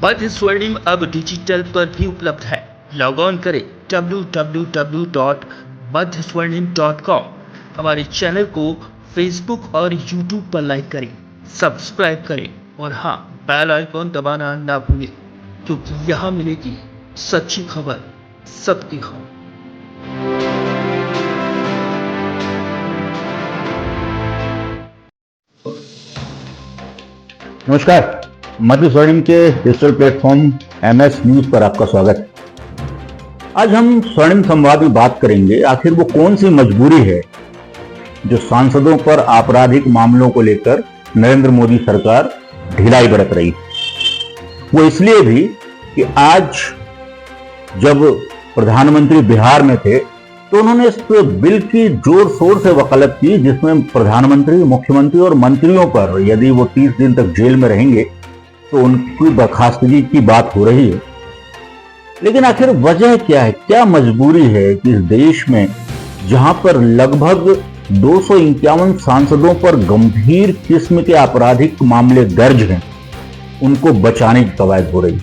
मध्य स्वर्णिम अब डिजिटल पर भी उपलब्ध है। लॉग ऑन करें www.madhyswarnim.com। हमारे चैनल को फेसबुक और यूट्यूब पर लाइक करें, सब्सक्राइब करें और हाँ, बेल आइकॉन दबाना ना भूलें, क्योंकि यहाँ मिलेगी सच्ची खबर सबकी खबर। नमस्कार, मध्य स्वर्णिम के डिजिटल प्लेटफॉर्म MS न्यूज पर आपका स्वागत है। आज हम स्वर्णिम संवाद में बात करेंगे, आखिर वो कौन सी मजबूरी है जो सांसदों पर आपराधिक मामलों को लेकर नरेंद्र मोदी सरकार ढिलाई बरत रही। वो इसलिए भी कि आज जब प्रधानमंत्री बिहार में थे तो उन्होंने इस बिल की जोर शोर से वकालत की, जिसमें प्रधानमंत्री, मुख्यमंत्री और मंत्रियों पर यदि वो 30 दिन तक जेल में रहेंगे तो उनकी बर्खास्तगी की बात हो रही है। लेकिन आखिर वजह क्या है, क्या मजबूरी है कि इस देश में जहां पर लगभग 251 सांसदों पर गंभीर किस्म के आपराधिक मामले दर्ज हैं, उनको बचाने की कवायद हो रही।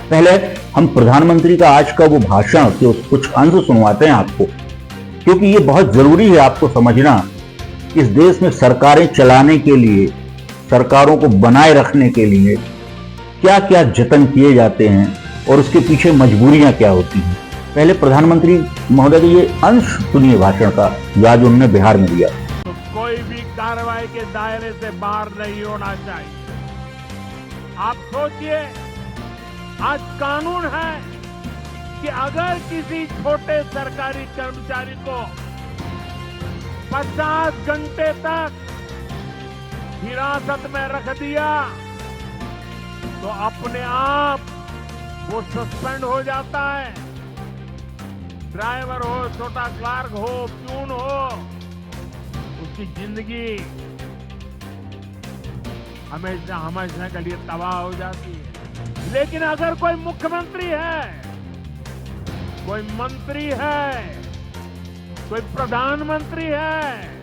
पहले हम प्रधानमंत्री का आज का वो भाषण के कुछ अंश सुनवाते हैं आपको, क्योंकि ये बहुत जरूरी है आपको समझना कि इस देश में सरकारें चलाने के लिए, सरकारों को बनाए रखने के लिए क्या क्या जतन किए जाते हैं और उसके पीछे मजबूरियां क्या होती हैं। पहले प्रधानमंत्री महोदय का ये अंश सुनिए भाषण का, जो आज उन्होंने बिहार में दिया। तो कोई भी कार्रवाई के दायरे से बाहर नहीं होना चाहिए। आप सोचिए, आज कानून है कि अगर किसी छोटे सरकारी कर्मचारी को 50 घंटे तक हिरासत में रख दिया तो अपने आप वो सस्पेंड हो जाता है। ड्राइवर हो, छोटा क्लार्क हो, प्यून हो, उसकी जिंदगी हमेशा हमेशा के लिए तबाह हो जाती है। लेकिन अगर कोई मुख्यमंत्री है, कोई मंत्री है, कोई प्रधानमंत्री है,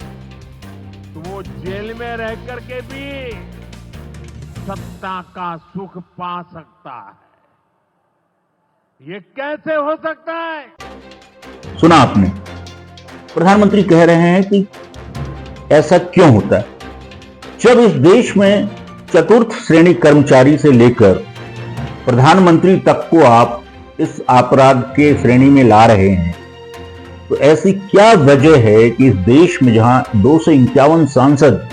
तो वो जेल में रह करके भी सत्ता का सुख पा सकता है। ये कैसे हो सकता है? सुना आपने, प्रधानमंत्री कह रहे हैं कि ऐसा क्यों होता है। जब इस देश में चतुर्थ श्रेणी कर्मचारी से लेकर प्रधानमंत्री तक को आप इस अपराध के श्रेणी में ला रहे हैं, तो ऐसी क्या वजह है कि इस देश में जहां 251 सांसद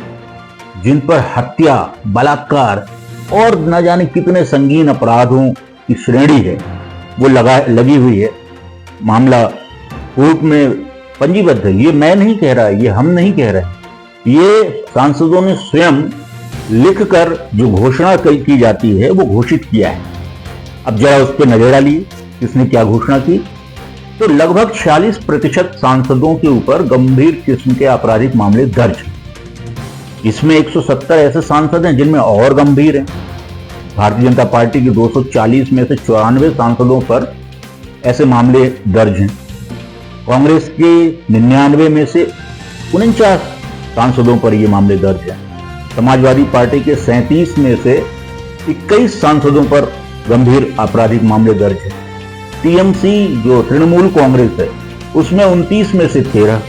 जिन पर हत्या, बलात्कार और न जाने कितने संगीन अपराधों की श्रेणी है वो लगी हुई है, मामला कोर्ट में पंजीबद्ध है। ये मैं नहीं कह रहा, ये हम नहीं कह रहे, ये सांसदों ने स्वयं लिखकर जो घोषणा की जाती है वो घोषित किया है। अब जरा उस पर नजर डालिए, किसने क्या घोषणा की। तो लगभग 46% सांसदों के ऊपर गंभीर किस्म के आपराधिक मामले दर्ज हैं। इसमें 170 ऐसे सांसद हैं जिनमें और गंभीर हैं। भारतीय जनता पार्टी की 240 में से 94 सांसदों पर ऐसे मामले दर्ज हैं। कांग्रेस के 99 में से 49 सांसदों पर ये मामले दर्ज हैं। समाजवादी पार्टी के 37 में से 21 सांसदों पर गंभीर आपराधिक मामले दर्ज हैं। टीएमसी जो तृणमूल कांग्रेस है, उसमें 29 में से 13।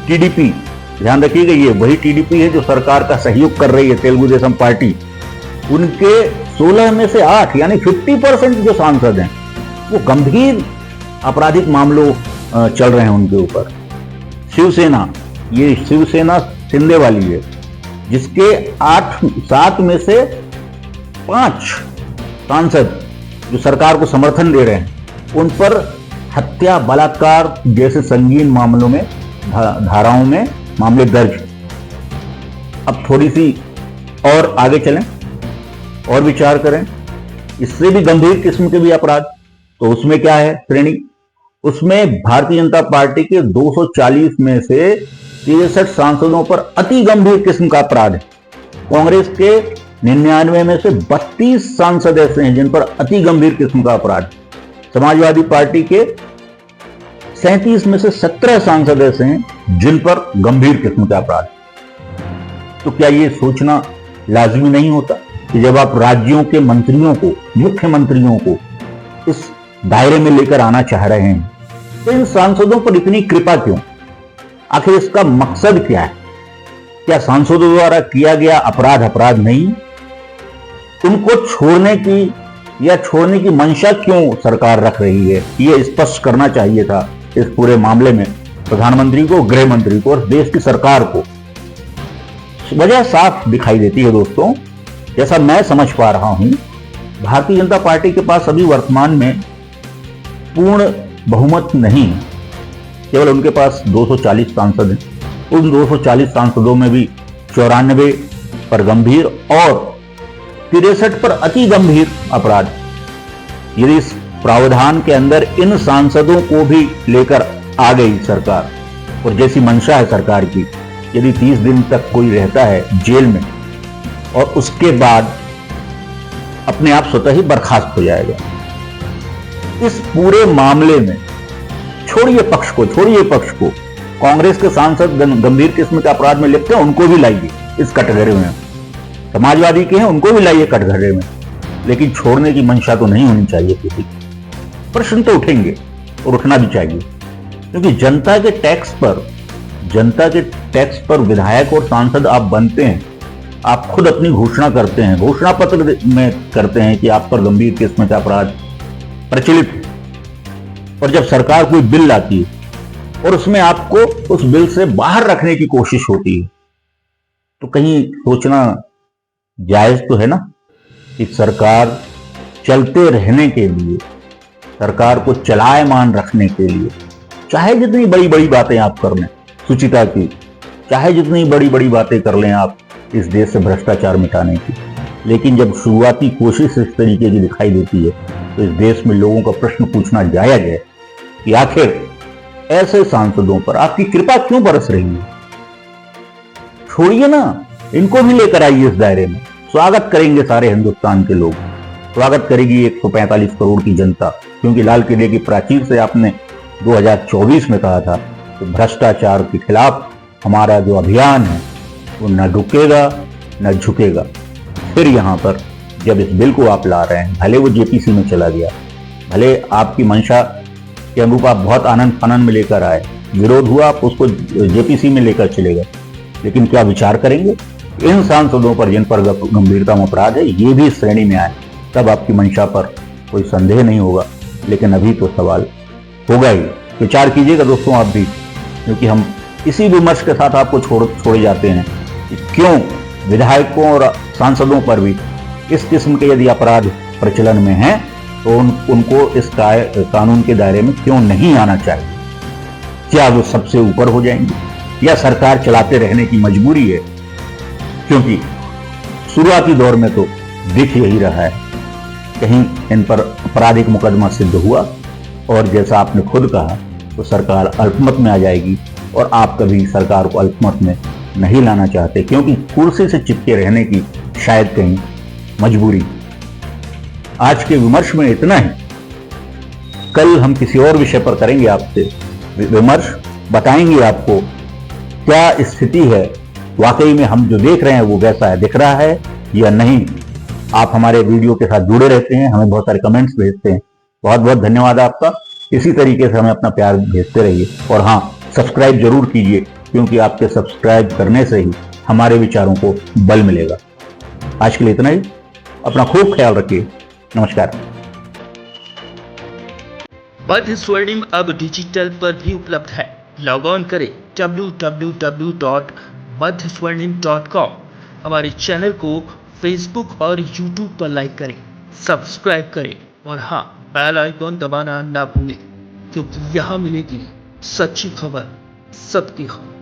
टीडीपी, ध्यान रखिएगा, ये वही टीडीपी है जो सरकार का सहयोग कर रही है, तेलुगु देशम पार्टी, उनके 16 में से 8 यानी 50% जो सांसद हैं वो गंभीर आपराधिक मामलों चल रहे हैं उनके ऊपर। शिवसेना, ये शिवसेना शिंदे वाली है, जिसके 7 में से 5 सांसद जो सरकार को समर्थन दे रहे हैं, उन पर हत्या, बलात्कार जैसे संगीन मामलों में, धाराओं में मामले दर्ज। अब थोड़ी सी और आगे चलें और विचार करें, इससे भी गंभीर किस्म के भी अपराध, तो उसमें क्या है श्रेणी? उसमें भारतीय जनता पार्टी के 240 में से 63 सांसदों पर अति गंभीर किस्म का अपराध है। कांग्रेस के 99 में से 32 सांसद ऐसे हैं जिन पर अति गंभीर किस्म का अपराध। समाजवादी पार्टी के 37 में से 17 सांसद ऐसे हैं जिन पर गंभीर किस्म का अपराध। तो क्या ये सोचना लाजमी नहीं होता कि जब आप राज्यों के मंत्रियों को, मुख्यमंत्रियों को इस दायरे में लेकर आना चाह रहे हैं, तो इन सांसदों पर इतनी कृपा क्यों? आखिर इसका मकसद क्या है? क्या सांसदों द्वारा किया गया अपराध अपराध नहीं? उनको छोड़ने की मंशा क्यों सरकार रख रही है? ये स्पष्ट करना चाहिए था इस पूरे मामले में प्रधानमंत्री को, गृह मंत्री को और देश की सरकार को। वजह साफ दिखाई देती है दोस्तों। जैसा मैं समझ पा रहा हूं, भारतीय जनता पार्टी के पास अभी वर्तमान में पूर्ण बहुमत नहीं है। केवल उनके पास 240 सांसद हैं। उन 240 सांसदों में भी 94 पर गंभीर और 63 पर अति गंभीर अपराध। यदि इस प्रावधान के अंदर इन सांसदों को भी लेकर आ गई सरकार, और जैसी मंशा है सरकार की, यदि 30 दिन तक कोई रहता है जेल में और उसके बाद अपने आप स्वतः ही बर्खास्त हो जाएगा, इस पूरे मामले में छोड़िए पक्ष को, कांग्रेस के सांसद गंभीर किस्म के अपराध में लिप्त हैं, उनको भी लाइए इस कटघरे में। समाजवादी के हैं, उनको भी लाइए कटघरे में, लेकिन छोड़ने की मंशा तो नहीं होनी चाहिए किसी की। प्रश्न तो उठेंगे और उठना भी चाहिए, क्योंकि जनता के टैक्स पर विधायक और सांसद आप बनते हैं। आप खुद अपनी घोषणा करते हैं, घोषणा पत्र में करते हैं कि आप पर गंभीर किस्म का अपराध प्रचलित, और जब सरकार कोई बिल लाती है और उसमें आपको उस बिल से बाहर रखने की कोशिश होती है, तो कहीं सोचना जायज तो है ना कि सरकार चलते रहने के लिए, सरकार को चलायमान रखने के लिए, चाहे जितनी बड़ी बड़ी बातें आप कर लें सुचिता की, चाहे जितनी बड़ी बड़ी बातें कर लें आप इस देश से भ्रष्टाचार मिटाने की, लेकिन जब शुरुआती कोशिश इस तरीके की दिखाई देती है, तो इस देश में लोगों का प्रश्न पूछना जायज है कि आखिर ऐसे सांसदों पर आपकी कृपा क्यों बरस रही है? छोड़िए ना, इनको भी लेकर आइए इस दायरे में। स्वागत करेंगे सारे हिंदुस्तान के लोग, स्वागत करेगी 145 करोड़ की जनता, क्योंकि लाल किले की प्राचीर से आपने 2024 में कहा था कि भ्रष्टाचार के खिलाफ हमारा जो अभियान है वो न रुकेगा न झुकेगा। फिर यहां पर जब इस बिल को आप ला रहे हैं, भले वो जेपीसी में चला गया, भले आपकी मंशा के अनुरूप आप बहुत आनंद फानंद में लेकर आए, विरोध हुआ, आप उसको जेपीसी में लेकर चले गए, लेकिन क्या विचार करेंगे इन सांसदों पर जिन पर गंभीरता में अपराध है, ये भी इस श्रेणी में आए, तब आपकी मंशा पर कोई संदेह नहीं होगा। लेकिन अभी तो सवाल होगा ही। विचार कीजिएगा दोस्तों आप भी, क्योंकि हम इसी विमर्श के साथ आपको छोड़े जाते हैं कि क्यों विधायकों और सांसदों पर भी इस किस्म के यदि अपराध प्रचलन में हैं, तो उनको इस कानून के दायरे में क्यों नहीं आना चाहिए? क्या वो सबसे ऊपर हो जाएंगे या सरकार चलाते रहने की मजबूरी है? क्योंकि शुरुआती दौर में तो दिख यही रहा है, कहीं इन पर आपराधिक मुकदमा सिद्ध हुआ और जैसा आपने खुद कहा तो सरकार अल्पमत में आ जाएगी, और आप कभी सरकार को अल्पमत में नहीं लाना चाहते, क्योंकि कुर्सी से चिपके रहने की शायद कहीं मजबूरी। आज के विमर्श में इतना ही। कल हम किसी और विषय पर करेंगे आपसे विमर्श, बताएंगे आपको क्या स्थिति है, वाकई में हम जो देख रहे हैं वो वैसा है, दिख रहा है या नहीं। आप हमारे वीडियो के साथ जुड़े रहते हैं, हमें बहुत सारे कमेंट्स भेजते हैं, बहुत बहुत धन्यवाद आपका। इसी तरीके से हमें अपना प्यार भेजते रहिए, और हाँ, सब्सक्राइब जरूर कीजिए, क्योंकि आपके सब्सक्राइब करने से ही हमारे विचारों को बल मिलेगा। आज के लिए इतना ही, अपना खूब ख्याल रखिए। नमस्कार। मध्य स्वर्णिम अब डिजिटल पर भी उपलब्ध है। लॉग ऑन करें www.madhyswarnim.com। हमारे चैनल को फेसबुक और यूट्यूब पर लाइक करें, सब्सक्राइब करें, और हाँ, बेल आइकॉन दबाना ना भूलें, क्योंकि यहाँ मिलेगी सच्ची खबर, सबकी खबर।